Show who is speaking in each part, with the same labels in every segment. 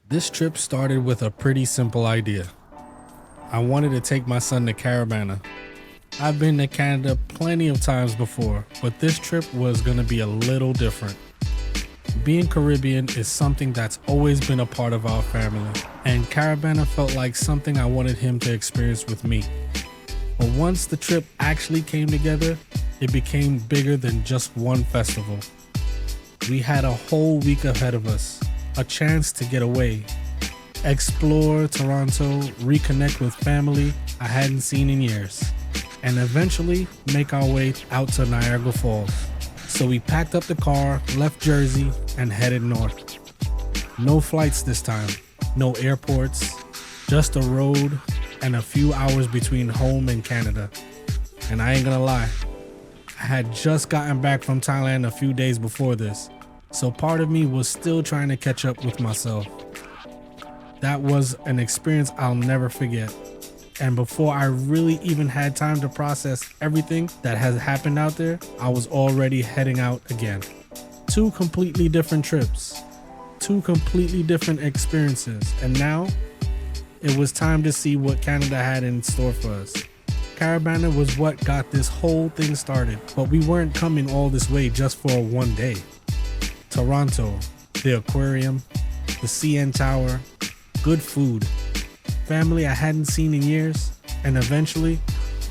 Speaker 1: This trip started with a pretty simple idea. I wanted to take my son to Caribana. I've been to Canada plenty of times before, but this trip was going to be a little different. Being Caribbean is something that's always been a part of our family, and Caribana felt like something I wanted him to experience with me. But once the trip actually came together, it became bigger than just one festival. We had a whole week ahead of us, a chance to get away, explore Toronto, reconnect with family I hadn't seen in years, and eventually make our way out to Niagara Falls. So we packed up the car, left Jersey, and headed north. No flights this time, no airports, just a road and a few hours between home and Canada. And I ain't gonna lie, I had just gotten back from Thailand a few days before this, so part of me was still trying to catch up with myself. That was an experience I'll never forget. And before I really even had time to process everything that has happened out there, I was already heading out again. Two completely different trips, two completely different experiences, and now it was time to see what Canada had in store for us. Caribana was what got this whole thing started, but we weren't coming all this way just for one day. Toronto, the Aquarium, the CN Tower, good food, family I hadn't seen in years, and eventually,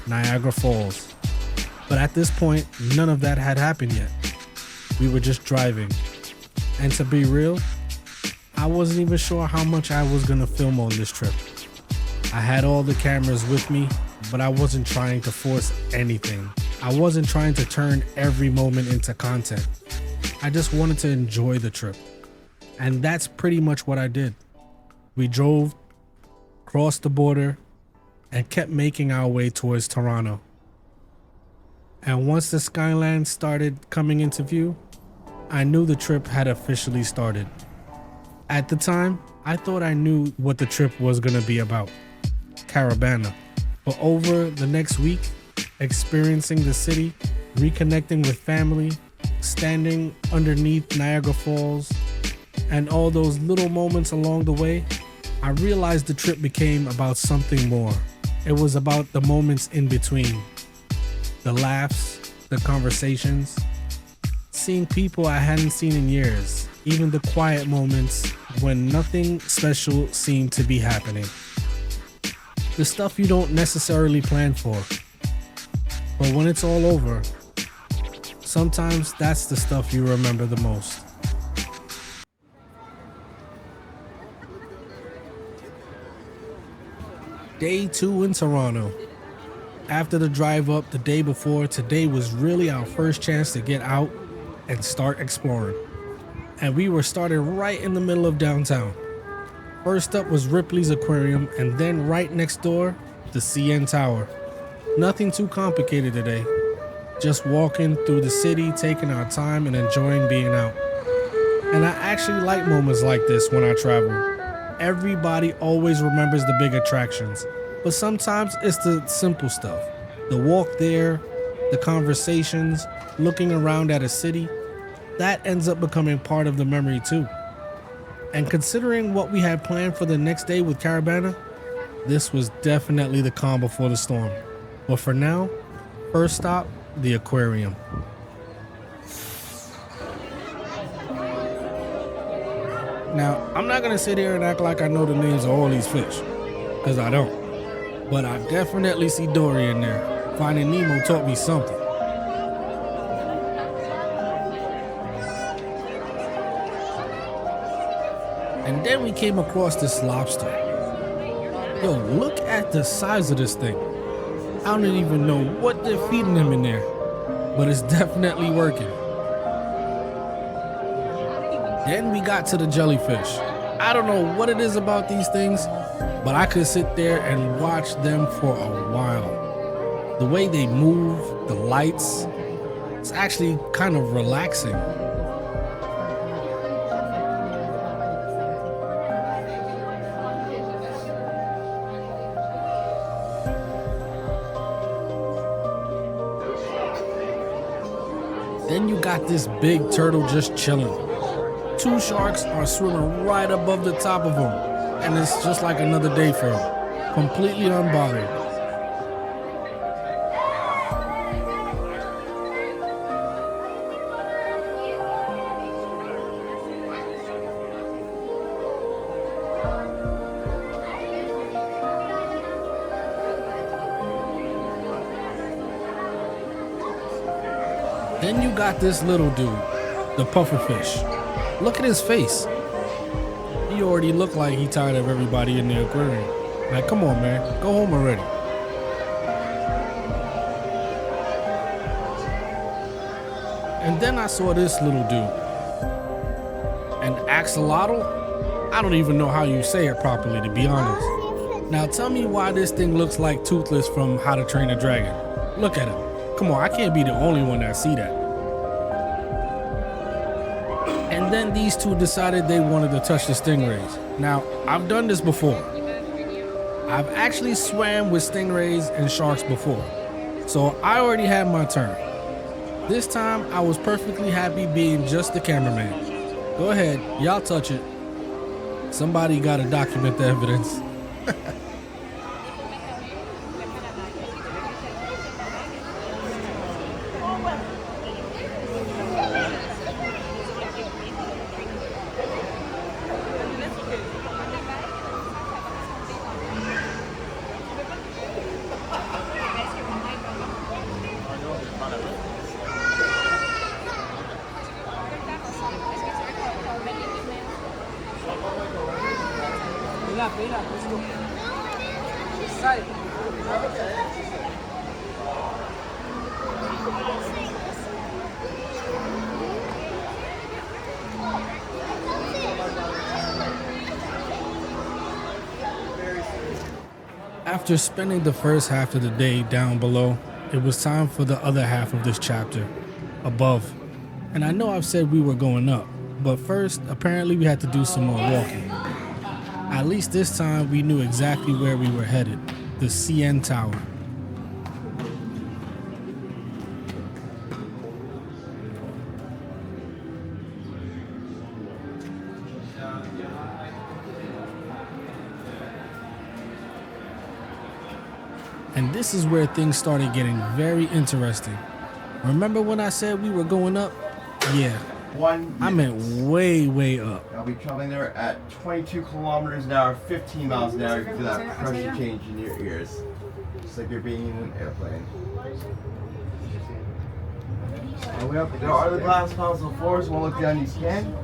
Speaker 1: Niagara Falls. But at this point, none of that had happened yet. We were just driving. And to be real, I wasn't even sure how much I was gonna film on this trip. I had all the cameras with me, but I wasn't trying to force anything. I wasn't trying to turn every moment into content. I just wanted to enjoy the trip. And that's pretty much what I did. We drove, crossed the border, and kept making our way towards Toronto. And once the skyline started coming into view, I knew the trip had officially started. At the time, I thought I knew what the trip was gonna be about, Caribana. But over the next week, experiencing the city, reconnecting with family, standing underneath Niagara Falls, and all those little moments along the way, I realized the trip became about something more. It was about the moments in between, the laughs, the conversations, seeing people I hadn't seen in years, even the quiet moments when nothing special seemed to be happening. The stuff you don't necessarily plan for. But when it's all over, sometimes that's the stuff you remember the most. Day 2 in Toronto. After the drive up the day before, today was really our first chance to get out and start exploring. And we were started right in the middle of downtown. First up was Ripley's Aquarium, and then right next door, the CN Tower. Nothing too complicated today. Just walking through the city, taking our time and enjoying being out. And I actually like moments like this when I travel. Everybody always remembers the big attractions, but sometimes it's the simple stuff. The walk there, the conversations, looking around at a city, that ends up becoming part of the memory too. And considering what we had planned for the next day with Caribana, this was definitely the calm before the storm. But for now, first stop, the Aquarium. Now, I'm not gonna sit here and act like I know the names of all these fish, because I don't. But I definitely see Dory in there. Finding Nemo taught me something. And then we came across this lobster. Yo, look at the size of this thing. I don't even know what they're feeding him in there, but it's definitely working. Then we got to the jellyfish. I don't know what it is about these things, but I could sit there and watch them for a while. The way they move, the lights, it's actually kind of relaxing. Then you got this big turtle just chilling. 2 sharks are swimming right above the top of them, and it's just like another day for them, completely unbothered. Then you got this little dude, the pufferfish. Look at his face. He already looked like he tired of everybody in the aquarium. Like, come on, man, go home already. And then I saw this little dude, an axolotl. I don't even know how you say it properly, to be honest. Now tell me why this thing looks like Toothless from How to Train a Dragon. Look at him. Come on, I can't be the only one that see that. And then these two decided they wanted to touch the stingrays. Now, I've done this before. I've actually swam with stingrays and sharks before, so I already had my turn. This time, I was perfectly happy being just the cameraman. Go ahead, y'all touch it. Somebody gotta document the evidence. After spending the first half of the day down below, it was time for the other half of this chapter, above. And I know I've said we were going up, but first, apparently we had to do some more walking. At least this time we knew exactly where we were headed, the CN Tower. And this is where things started getting very interesting. Remember when I said we were going up? Yeah, I meant way, way up.
Speaker 2: I'll be traveling there at 22 kilometers an hour, 15 miles an hour. You can feel that pressure change in your ears. Just like you're being in an airplane. All the way up, there are the glass panels on the floors. One look down, you can.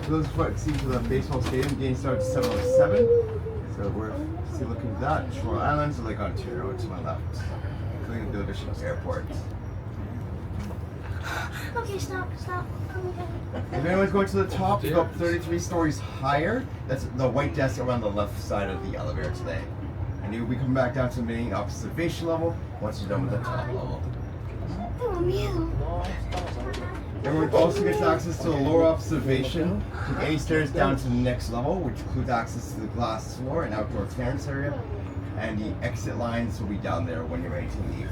Speaker 2: For those who see to the baseball stadium, the game starts at 7:07. So we're still looking at that. Shore Islands, Lake Ontario to my left, including the Division Airport.
Speaker 3: Okay, stop.
Speaker 2: If anyone's going to the top, you go up 33 stories higher. That's the white desk around the left side of the elevator today. And you'll be coming back down to the main observation level once you're done with the top level. Everyone also gets access to the lower observation, take any stairs down to the next level, which includes access to the glass floor and outdoor clearance area. And the exit lines will be down there when you're ready to leave.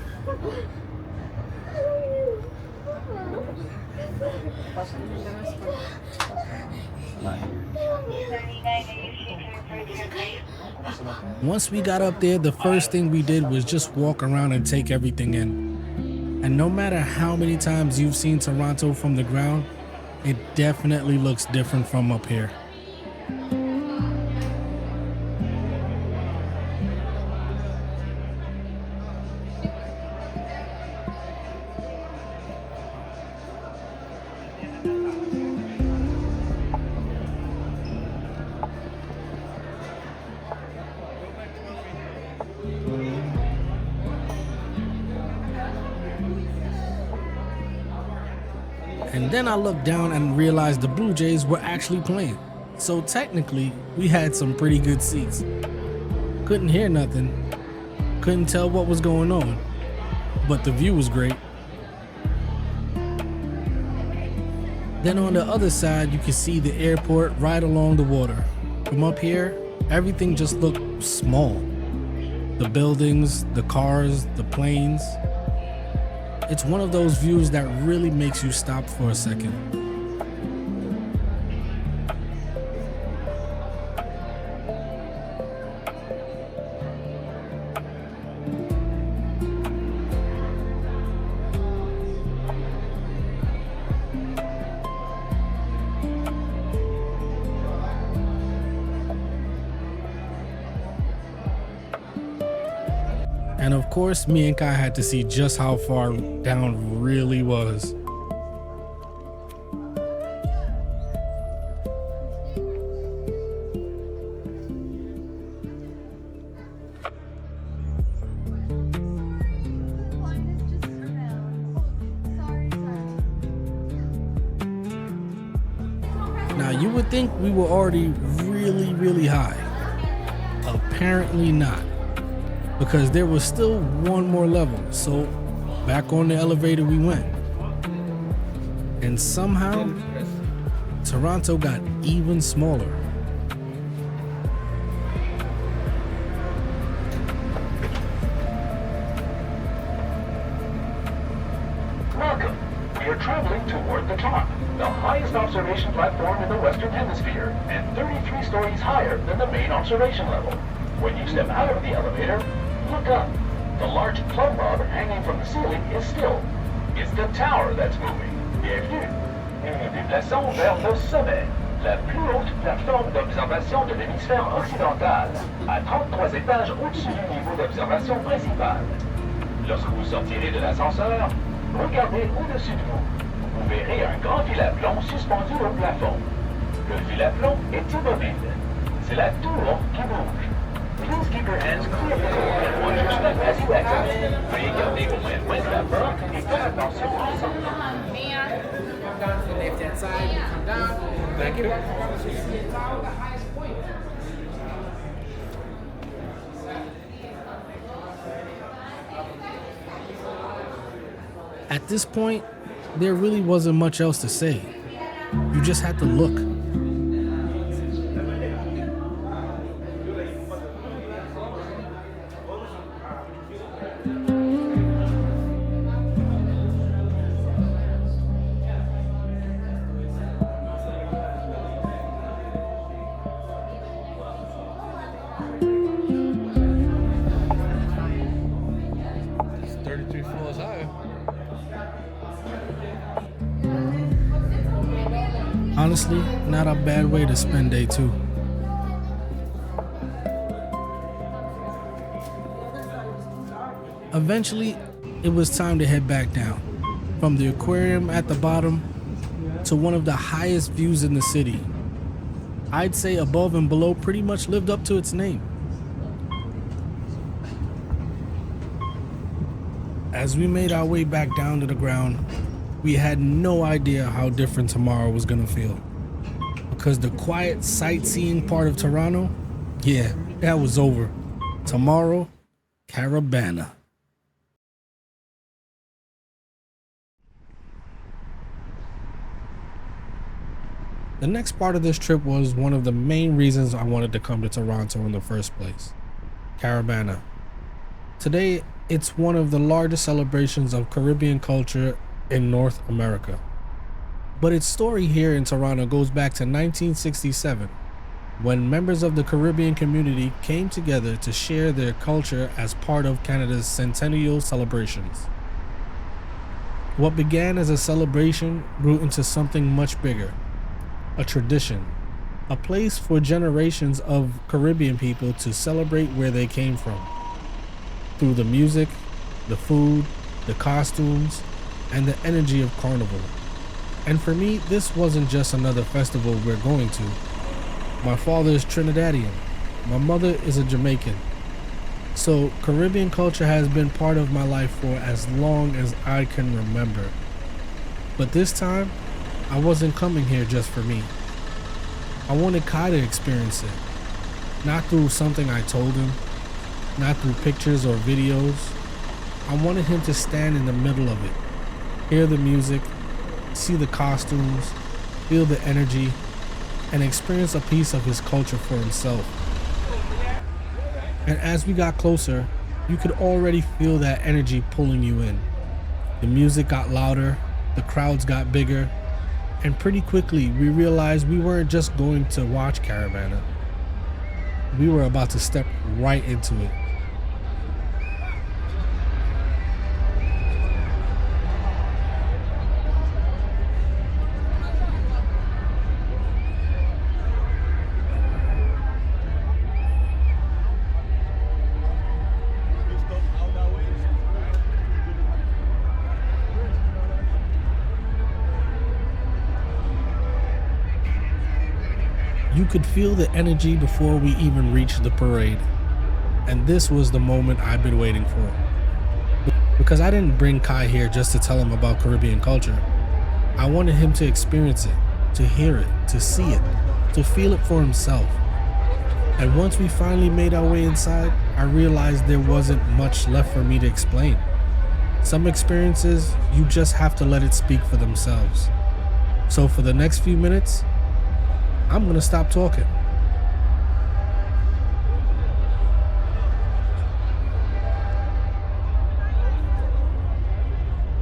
Speaker 1: Once we got up there, the first thing we did was just walk around and take everything in. And no matter how many times you've seen Toronto from the ground, it definitely looks different from up here. And then I looked down and realized the Blue Jays were actually playing. So technically, we had some pretty good seats. Couldn't hear nothing, couldn't tell what was going on, but the view was great. Then on the other side, you could see the airport right along the water. From up here, everything just looked small. The buildings, the cars, the planes. It's one of those views that really makes you stop for a second. And of course, me and Kai had to see just how far down really was. Now, you would think we were already really high. Apparently not, because there was still one more level. So back on the elevator we went. And somehow, Toronto got even smaller.
Speaker 3: Welcome. We are traveling toward the top, the highest observation platform in the Western Hemisphere, and 33 stories higher than the main observation level. When you step out of the elevator, look up. The large plumb bob hanging from the ceiling is still. It's the tower that's moving. Bienvenue. Nous nous déplaçons vers le sommet, la plus haute plateforme d'observation de l'hémisphère occidental, à 33 étages au-dessus du niveau d'observation principal. Lorsque vous sortirez de l'ascenseur, regardez au-dessus de vous. Vous verrez un grand fil à plomb suspendu au plafond. Le fil à plomb est immobile. C'est la tour qui bouge. Please keep your hands clear of the door and watch your step as you exit. Veuillez garder vos mains loin de la porte et faire attention ensemble.
Speaker 4: Come down to the left-hand side, you come down. Thank you. The highest point.
Speaker 1: At this point, there really wasn't much else to say. You just had to look. Honestly, not a bad way to spend day two. Eventually, it was time to head back down. From the aquarium at the bottom to one of the highest views in the city. I'd say above and below pretty much lived up to its name. As we made our way back down to the ground, we had no idea how different tomorrow was gonna feel. Because the quiet sightseeing part of Toronto, yeah, that was over. Tomorrow, Caribana. The next part of this trip was one of the main reasons I wanted to come to Toronto in the first place. Caribana. Today, it's one of the largest celebrations of Caribbean culture in North America. But its story here in Toronto goes back to 1967, when members of the Caribbean community came together to share their culture as part of Canada's centennial celebrations. What began as a celebration grew into something much bigger, a tradition, a place for generations of Caribbean people to celebrate where they came from, through the music, the food, the costumes, and the energy of carnival. And for me, this wasn't just another festival we're going to. My father is Trinidadian. My mother is a Jamaican. So Caribbean culture has been part of my life for as long as I can remember. But this time, I wasn't coming here just for me. I wanted Kai to experience it. Not through something I told him, not through pictures or videos. I wanted him to stand in the middle of it. Hear the music, see the costumes, feel the energy, and experience a piece of his culture for himself. And as we got closer, you could already feel that energy pulling you in. The music got louder, the crowds got bigger, and pretty quickly we realized we weren't just going to watch Caribana. We were about to step right into it. could feel the energy before we even reached the parade. And this was the moment I've been waiting for. Because I didn't bring Kai here just to tell him about Caribbean culture. I wanted him to experience it, to hear it, to see it, to feel it for himself. And once we finally made our way inside, I realized there wasn't much left for me to explain. Some experiences, you just have to let it speak for themselves. So for the next few minutes, I'm gonna stop talking.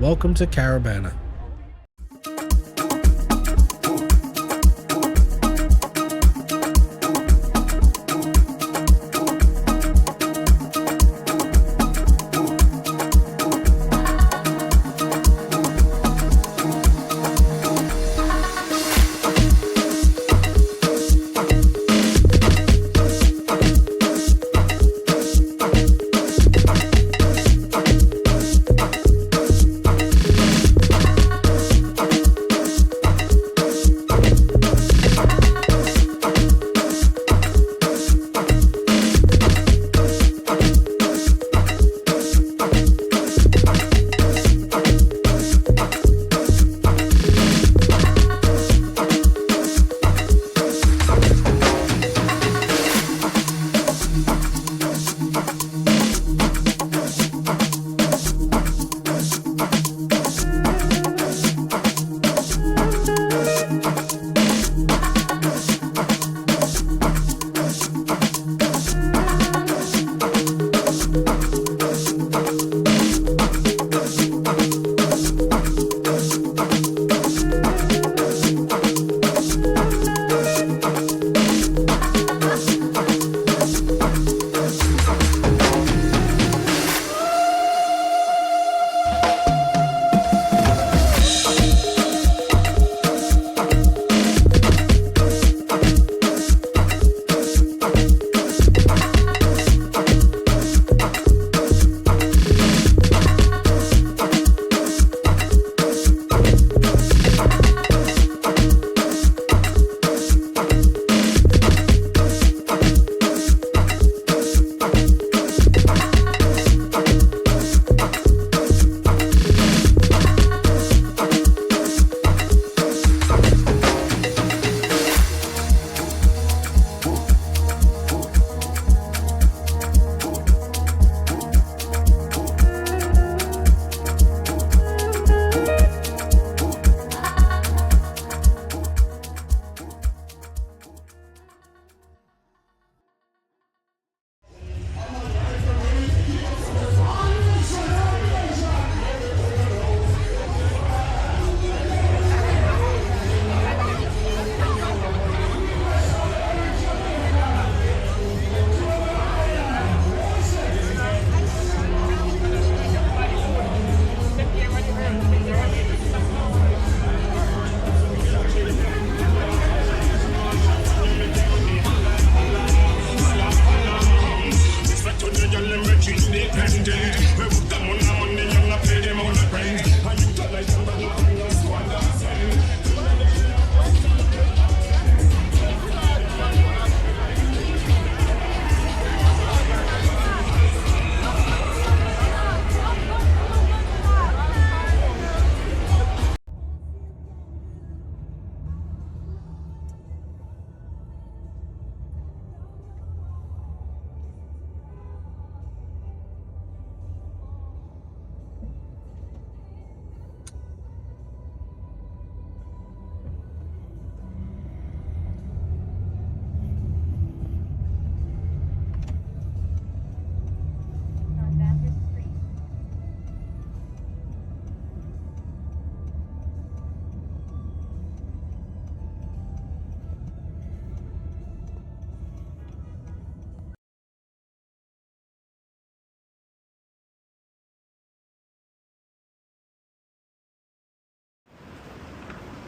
Speaker 1: Welcome to Caribana.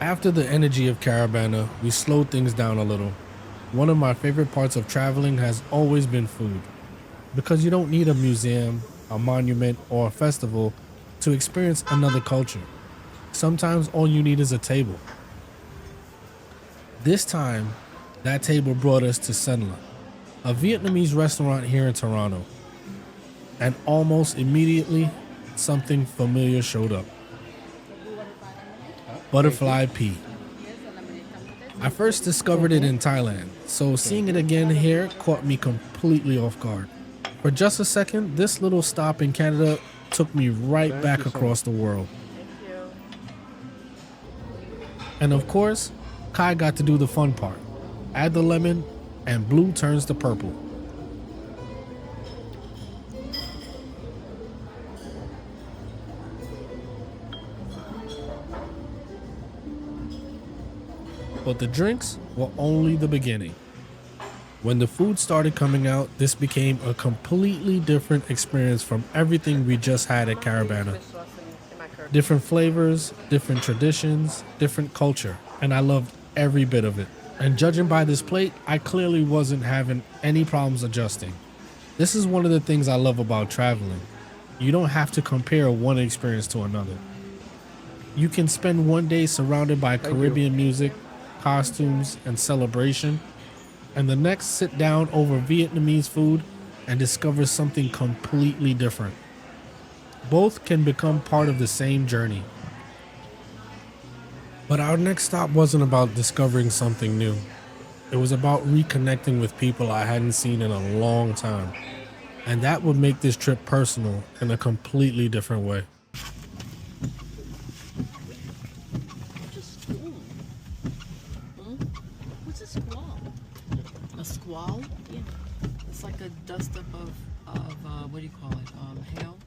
Speaker 1: After the energy of Caribana, we slowed things down a little. One of my favorite parts of traveling has always been food, because you don't need a museum, a monument, or a festival to experience another culture. Sometimes all you need is a table. This time, That table brought us to Senla, a Vietnamese restaurant here in Toronto. And almost immediately, something familiar showed up. Butterfly pea. I first discovered it in Thailand, so seeing it again here caught me completely off guard. For just a second, this little stop in Canada took me right back across the world. And of course, Kai got to do the fun part. Add the lemon, and blue turns to purple. But the drinks were only the beginning. When the food started coming out, this became a completely different experience from everything we just had at Caribana. Different flavors, different traditions, different culture, and I loved every bit of it. And judging by this plate, I clearly wasn't having any problems adjusting. This is one of the things I love about traveling. You don't have to compare one experience to another. You can spend one day surrounded by Caribbean music, costumes, and celebration, and the next sit down over Vietnamese food and discover something completely different. Both can become part of the same journey. But our next stop wasn't about discovering something new. It was about reconnecting with people I hadn't seen in a long time. And that would make this trip personal in a completely different way.
Speaker 5: What's a squall? A squall? Yeah. It's like a dust up of what do you call it? Hail?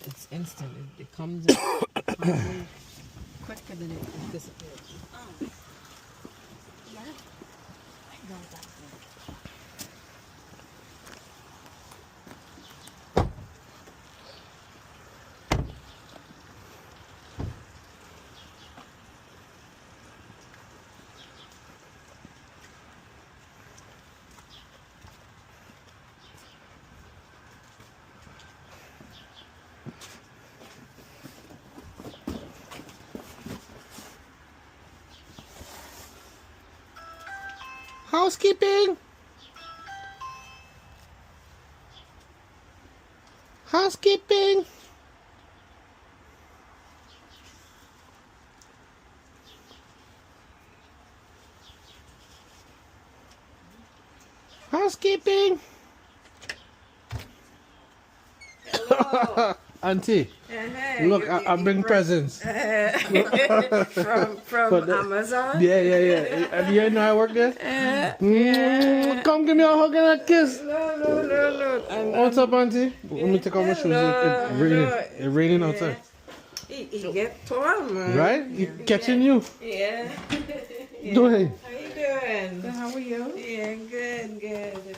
Speaker 5: It's instant. It comes in quicker than it disappears.
Speaker 6: Oh. Yeah. I know that.
Speaker 1: Housekeeping! Housekeeping! Housekeeping!
Speaker 7: Hello.
Speaker 1: Auntie,
Speaker 7: Uh-huh.
Speaker 1: look, I bring presents.
Speaker 7: from Amazon.
Speaker 1: Yeah. Have you know I work there? Come give me a hug and a kiss.
Speaker 7: No.
Speaker 1: What's up, Auntie? Let me take off my shoes. It's raining. It's raining outside.
Speaker 7: It get warm.
Speaker 1: Right? Catching you.
Speaker 7: Yeah.
Speaker 1: Do it.
Speaker 7: How you doing? How are you? Yeah, good.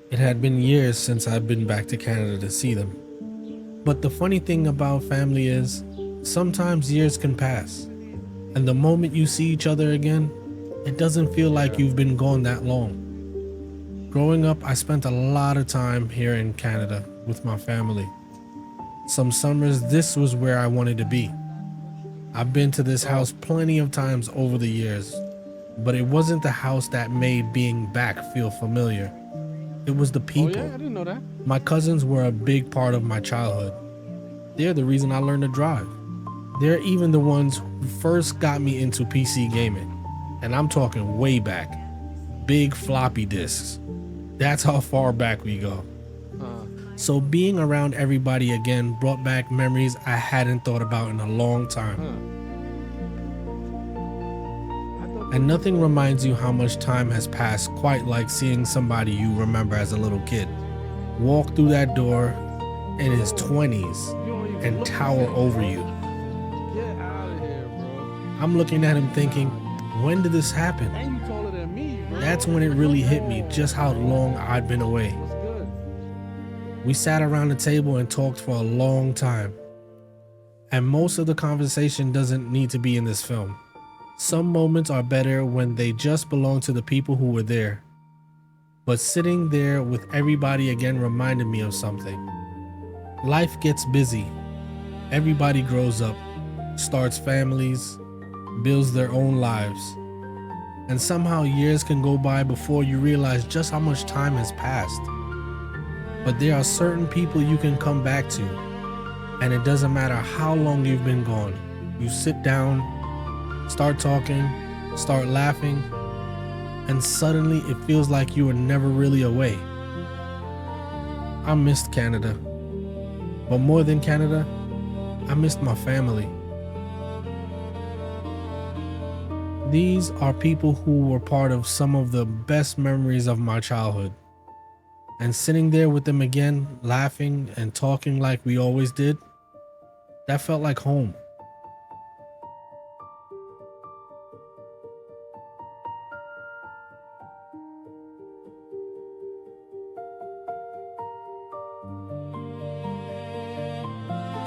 Speaker 1: It had been years since I'd been back to Canada to see them. But the funny thing about family is, sometimes years can pass, and the moment you see each other again, it doesn't feel like you've been gone that long. Growing up, I spent a lot of time here in Canada with my family. Some summers, this was where I wanted to be. I've been to this house plenty of times over the years, but it wasn't the house that made being back feel familiar. It was the people.
Speaker 8: Oh yeah, I didn't know that.
Speaker 1: My cousins were a big part of my childhood. They're the reason I learned to drive. They're even the ones who first got me into PC gaming. And I'm talking way back. Big floppy disks. That's how far back we go. So being around everybody again brought back memories I hadn't thought about in a long time. And nothing reminds you how much time has passed quite like seeing somebody you remember as a little kid walk through that door in his 20s and tower over you.
Speaker 8: Get out of here, bro.
Speaker 1: I'm looking at him thinking, when did this happen?
Speaker 8: And you taller than me, bro.
Speaker 1: That's when it really hit me just how long I'd been away.
Speaker 8: What's good?
Speaker 1: We sat around the table and talked for a long time. And most of the conversation doesn't need to be in this film. Some moments are better when they just belong to the people who were there. But sitting there with everybody again reminded me of something. Life gets busy. Everybody grows up, starts families, builds their own lives. And somehow years can go by before you realize just how much time has passed. But there are certain people you can come back to, and it doesn't matter how long you've been gone. You sit down, start talking, start laughing, and suddenly it feels like you were never really away. I missed Canada, but more than Canada, I missed my family. These are people who were part of some of the best memories of my childhood. And sitting there with them again, laughing and talking like we always did, that felt like home.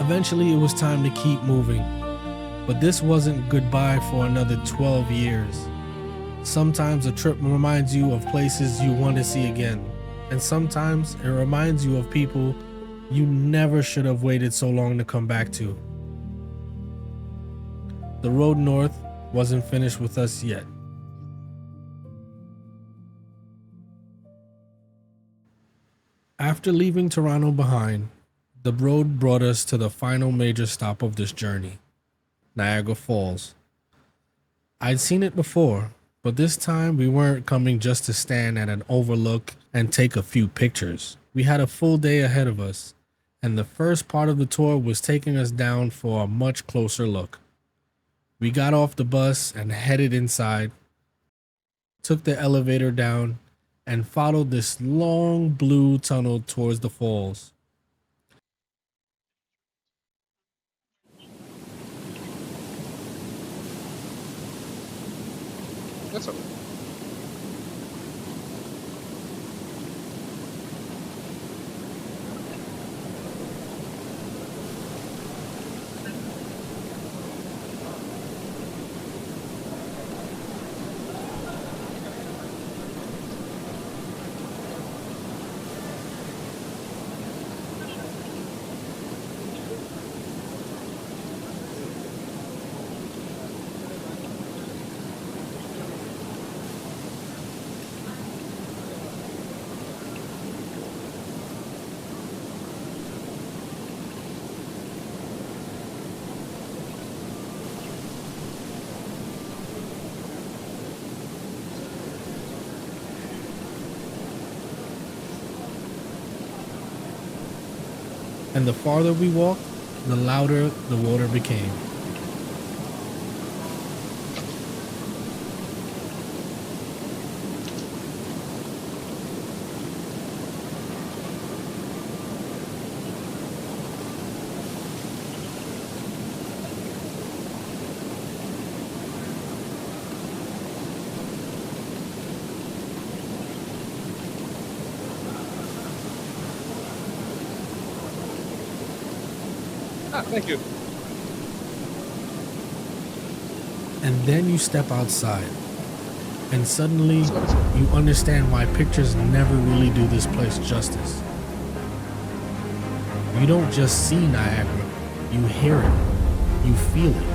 Speaker 1: Eventually, it was time to keep moving, but this wasn't goodbye for another 12 years. Sometimes a trip reminds you of places you want to see again, and sometimes it reminds you of people you never should have waited so long to come back to. The road north wasn't finished with us yet. After leaving Toronto behind, the road brought us to the final major stop of this journey, Niagara Falls. I'd seen it before, but this time we weren't coming just to stand at an overlook and take a few pictures. We had a full day ahead of us, and the first part of the tour was taking us down for a much closer look. We got off the bus and headed inside, took the elevator down, and followed this long blue tunnel towards the falls.
Speaker 8: That's okay.
Speaker 1: And the farther we walked, the louder the water became.
Speaker 8: Thank you.
Speaker 1: And then you step outside, and suddenly you understand why pictures never really do this place justice. You don't just see Niagara, you hear it, you feel it.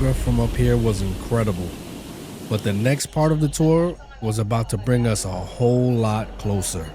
Speaker 1: Niagara from up here was incredible, but the next part of the tour was about to bring us a whole lot closer.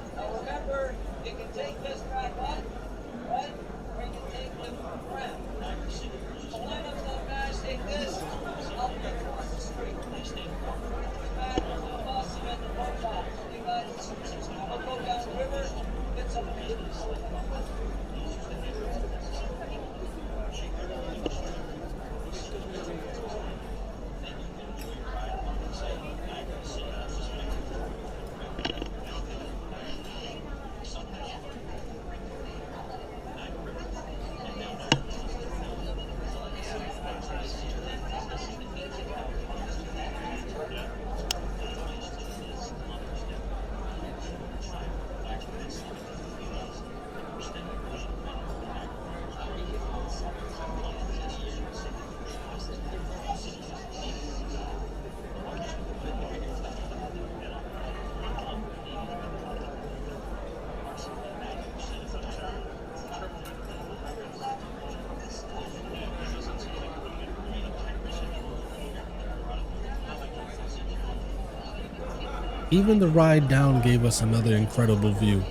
Speaker 1: Even the ride down gave us another incredible view.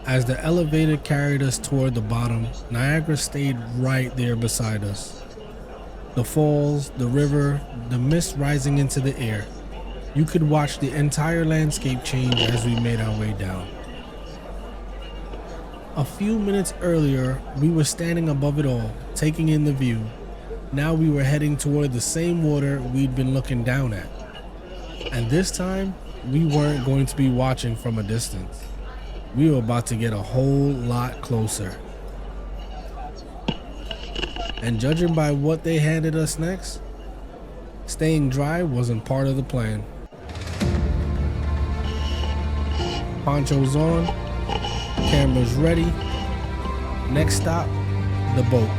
Speaker 1: As the elevator carried us toward the bottom, Niagara stayed right there beside us. The falls, the river, the mist rising into the air. You could watch the entire landscape change as we made our way down. A few minutes earlier, we were standing above it all, taking in the view. Now we were heading toward the same water we'd been looking down at. And this time, we weren't going to be watching from a distance. We were about to get a whole lot closer. And judging by what they handed us next, staying dry wasn't part of the plan. Ponchos on, cameras ready. Next stop, the boat.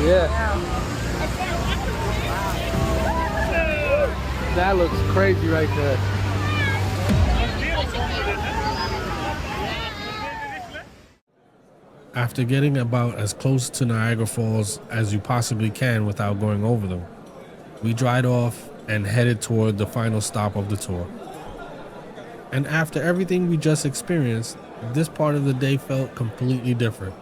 Speaker 9: Yeah. That looks crazy right there.
Speaker 1: After getting about as close to Niagara Falls as you possibly can without going over them, we dried off and headed toward the final stop of the tour. And after everything we just experienced, this part of the day felt completely different.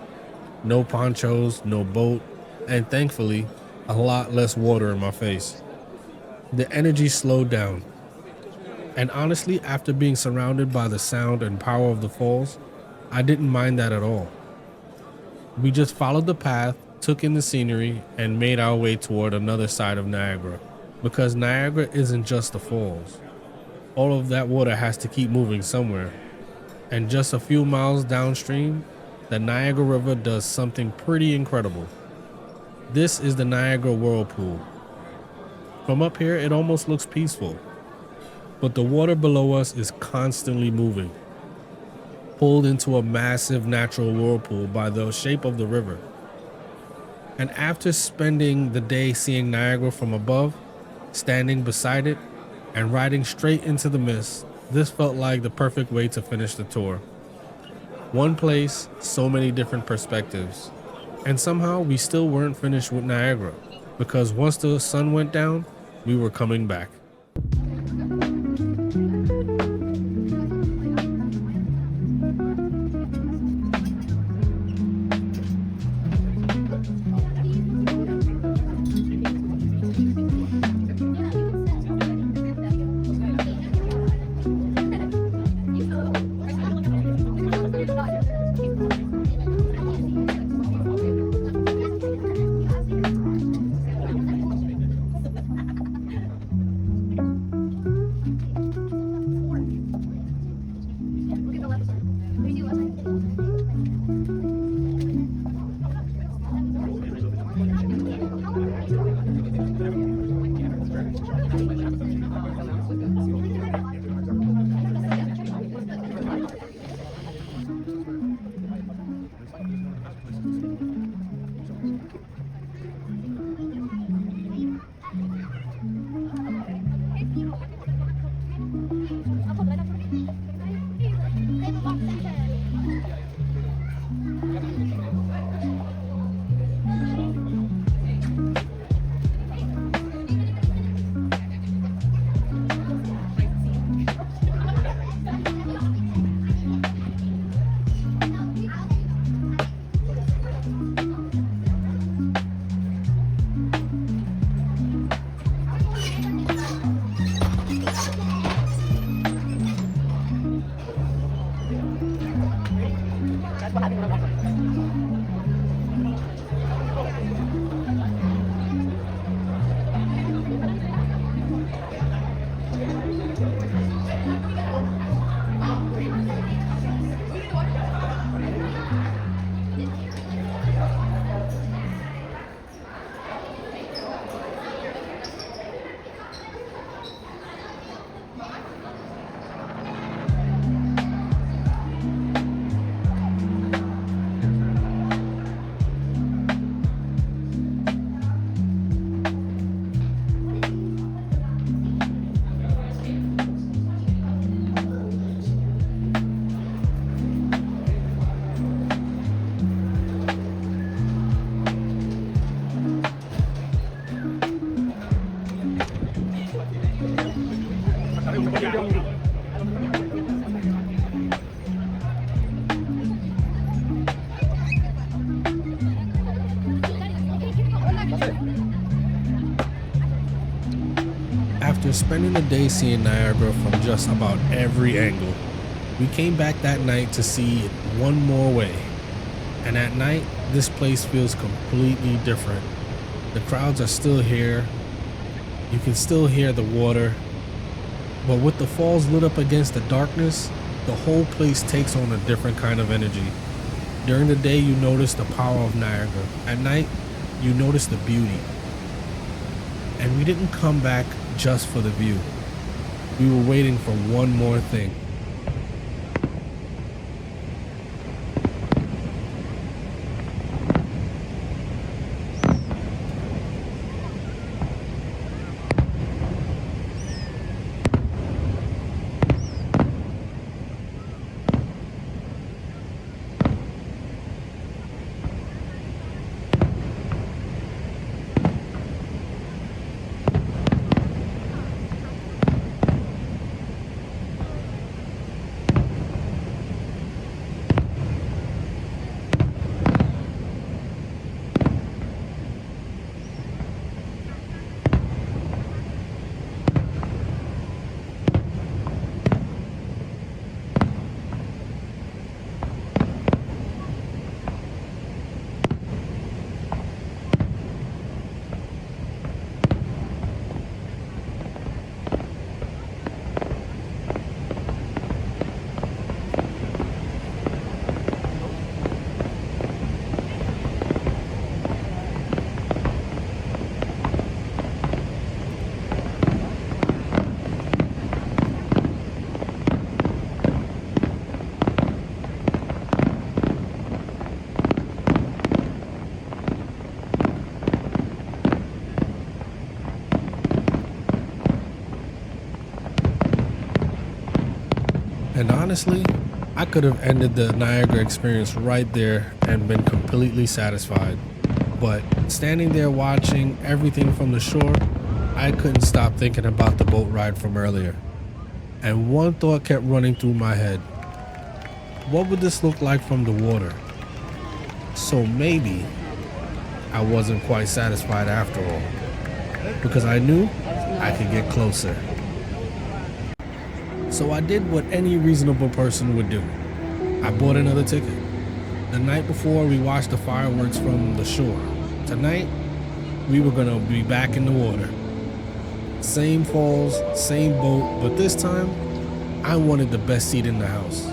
Speaker 1: No ponchos, no boat, and thankfully, a lot less water in my face. The energy slowed down. And honestly, after being surrounded by the sound and power of the falls, I didn't mind that at all. We just followed the path, took in the scenery, and made our way toward another side of Niagara. Because Niagara isn't just the falls. All of that water has to keep moving somewhere. And just a few miles downstream, the Niagara River does something pretty incredible. This is the Niagara Whirlpool. From up here, it almost looks peaceful. But the water below us is constantly moving, pulled into a massive natural whirlpool by the shape of the river. And after spending the day seeing Niagara from above, standing beside it, and riding straight into the mist, this felt like the perfect way to finish the tour. One place, so many different perspectives. And somehow we still weren't finished with Niagara, because once the sun went down, we were coming back. After spending the day seeing Niagara from just about every angle, we came back that night to see it one more way. And at night, this place feels completely different. The crowds are still here. You can still hear the water. But with the falls lit up against the darkness, the whole place takes on a different kind of energy. During the day, you notice the power of Niagara. At night, you notice the beauty. And we didn't come back just for the view. We were waiting for one more thing. And honestly, I could have ended the Niagara experience right there and been completely satisfied. But standing there watching everything from the shore, I couldn't stop thinking about the boat ride from earlier. And one thought kept running through my head. What would this look like from the water? So maybe I wasn't quite satisfied after all, because I knew I could get closer. So I did what any reasonable person would do. I bought another ticket. The night before, we watched the fireworks from the shore. Tonight, we were gonna be back in the water. Same falls, same boat, but this time, I wanted the best seat in the house.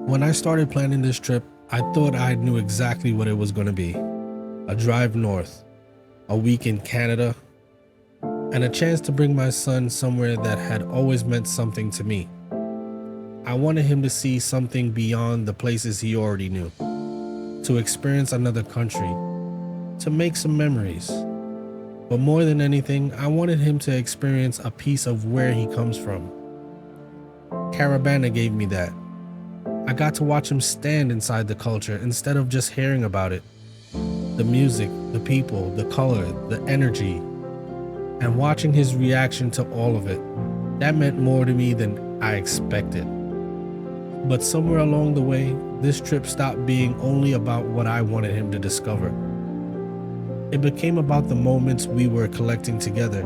Speaker 1: When I started planning this trip, I thought I knew exactly what it was going to be. A drive north, a week in Canada, and a chance to bring my son somewhere that had always meant something to me. I wanted him to see something beyond the places he already knew, to experience another country, to make some memories. But more than anything, I wanted him to experience a piece of where he comes from. Caribana gave me that. I got to watch him stand inside the culture instead of just hearing about it. The music, the people, the color, the energy, and watching his reaction to all of it. That meant more to me than I expected. But somewhere along the way, this trip stopped being only about what I wanted him to discover. It became about the moments we were collecting together.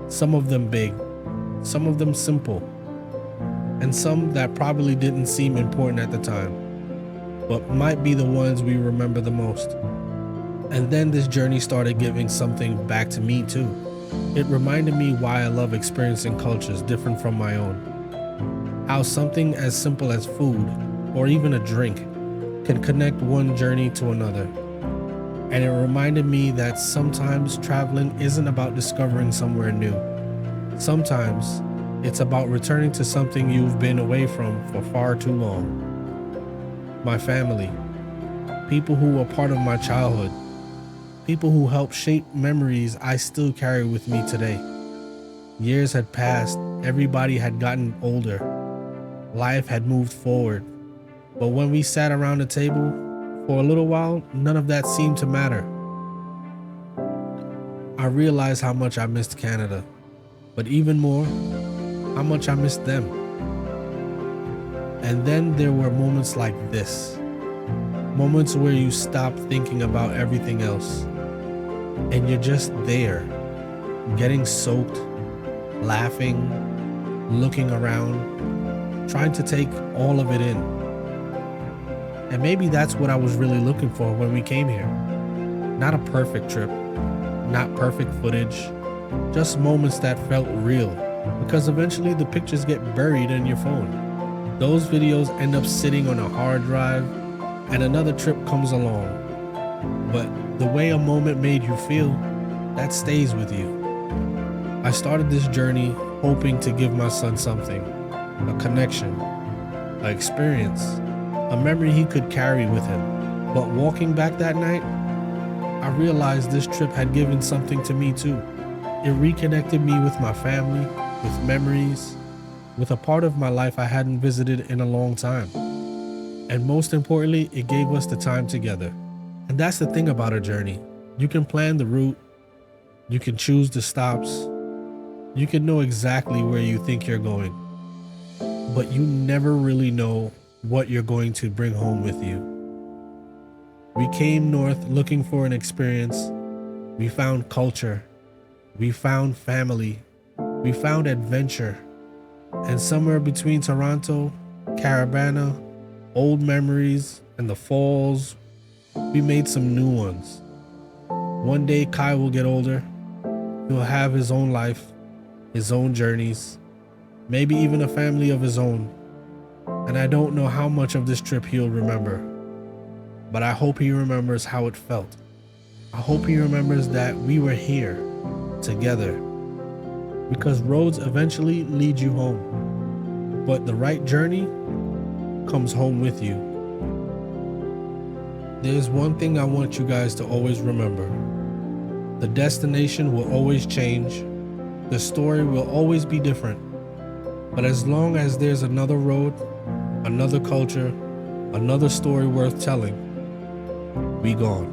Speaker 1: Some of them big, some of them simple, and some that probably didn't seem important at the time, but might be the ones we remember the most. And then this journey started giving something back to me too. It reminded me why I love experiencing cultures different from my own. How something as simple as food, or even a drink, can connect one journey to another. And it reminded me that sometimes traveling isn't about discovering somewhere new. Sometimes it's about returning to something you've been away from for far too long. My family, people who were part of my childhood, people who helped shape memories I still carry with me today. Years had passed, everybody had gotten older, life had moved forward, but when we sat around the table, for a little while, none of that seemed to matter. I realized how much I missed Canada, but even more, how much I missed them. And then there were moments like this, moments where you stop thinking about everything else, and you're just there, getting soaked, laughing, looking around, trying to take all of it in. And maybe that's what I was really looking for when we came here. Not a perfect trip, not perfect footage, just moments that felt real, because eventually the pictures get buried in your phone. Those videos end up sitting on a hard drive and another trip comes along. But the way a moment made you feel, that stays with you. I started this journey hoping to give my son something, a connection, an experience, a memory he could carry with him. But walking back that night, I realized this trip had given something to me too. It reconnected me with my family, with memories, with a part of my life I hadn't visited in a long time. And most importantly, it gave us the time together. And that's the thing about a journey. You can plan the route, you can choose the stops, you can know exactly where you think you're going, but you never really know what you're going to bring home with you. We came north looking for an experience. We found culture. We found family. We found adventure. And somewhere between Toronto, Caribana, old memories, and the falls, we made some new ones. One day Kai will get older. He'll have his own life, his own journeys, maybe even a family of his own. And I don't know how much of this trip he'll remember, but I hope he remembers how it felt. I hope he remembers that we were here together, because roads eventually lead you home, but the right journey comes home with you. There's one thing I want you guys to always remember. The destination will always change. The story will always be different. But as long as there's another road, another culture, another story worth telling, we gone.